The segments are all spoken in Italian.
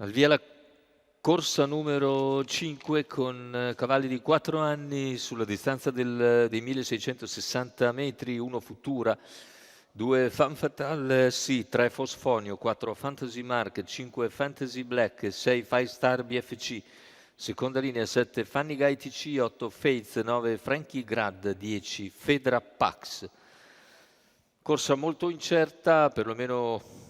Al via la corsa numero 5 con cavalli di 4 anni sulla distanza dei 1660 metri, 1 Futura, 2 Femme Fatale, sì, 3 Fosfonio, 4 Fantasy Mark, 5 Fantasy Black, 6 Five Star BFC, seconda linea 7 Fanny Guy TC, 8 Faith, 9 Frankie Grad, 10 Fedra Pax. Corsa molto incerta, perlomeno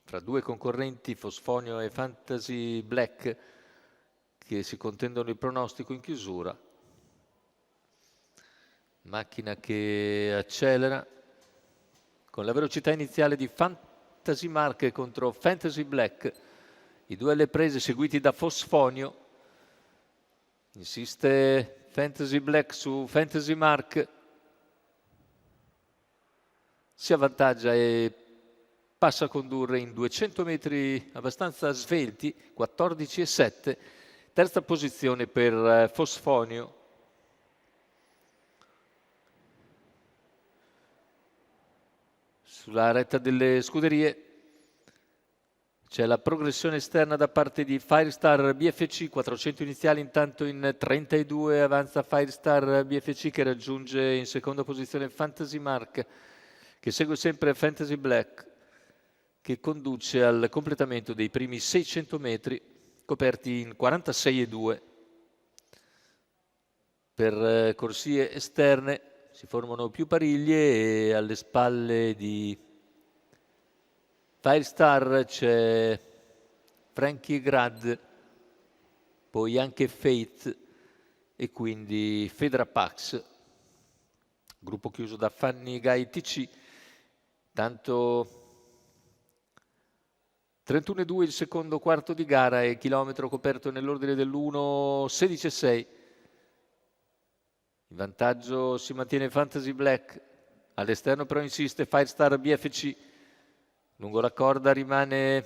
tra due concorrenti, Fosfonio e Fantasy Black, che si contendono il pronostico in chiusura. Macchina che accelera con la velocità iniziale di Fantasy Mark contro Fantasy Black. I due alle prese seguiti da Fosfonio. Insiste Fantasy Black su Fantasy Mark. Si avvantaggia e passa a condurre in 200 metri abbastanza svelti, 14,7. Terza posizione per Fosfonio. Sulla retta delle scuderie c'è la progressione esterna da parte di Firestar BFC, 400 iniziali, intanto in 32 avanza Firestar BFC che raggiunge in seconda posizione Fantasy Mark, che segue sempre Fantasy Black, che conduce al completamento dei primi 600 metri coperti in 46,2. Per corsie esterne si formano più pariglie e alle spalle di Firestar c'è Frankie Grad, poi anche Faith e quindi Fedra Pax, gruppo chiuso da Fanny Guy TC. Tanto 31,2 il secondo quarto di gara e chilometro coperto nell'ordine dell'1,16,6. In vantaggio si mantiene Fantasy Black, all'esterno però insiste Firestar BFC. Lungo la corda rimane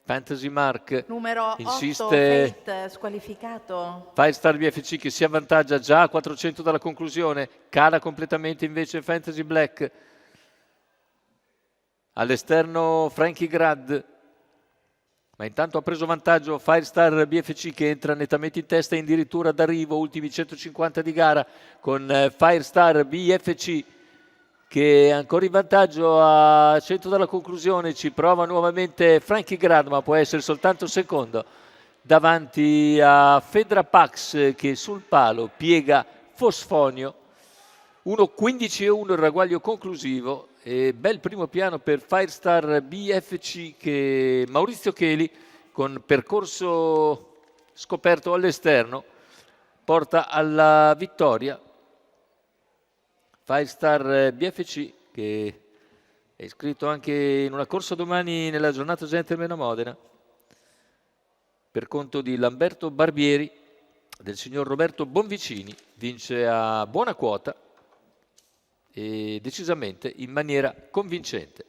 Fantasy Mark. Numero insiste 8, Faith, squalificato. Firestar BFC che si avvantaggia già a 400 dalla conclusione. Cala completamente invece Fantasy Black. All'esterno Frankie Grad. Ma intanto ha preso vantaggio Firestar BFC che entra nettamente in testa e addirittura d'arrivo, ultimi 150 di gara con Firestar BFC che è ancora in vantaggio a 100 dalla conclusione. Ci prova nuovamente Frankie Grad, ma può essere soltanto secondo davanti a Fedra Pax che sul palo piega Fosfonio. 1,15,1 il ragguaglio conclusivo e bel primo piano per Firestar BFC che Maurizio Cheli con percorso scoperto all'esterno porta alla vittoria. Firestar BFC che è iscritto anche in una corsa domani nella giornata Gentleman a Modena per conto di Lamberto Barbieri, del signor Roberto Bonvicini, vince a buona quota e decisamente in maniera convincente.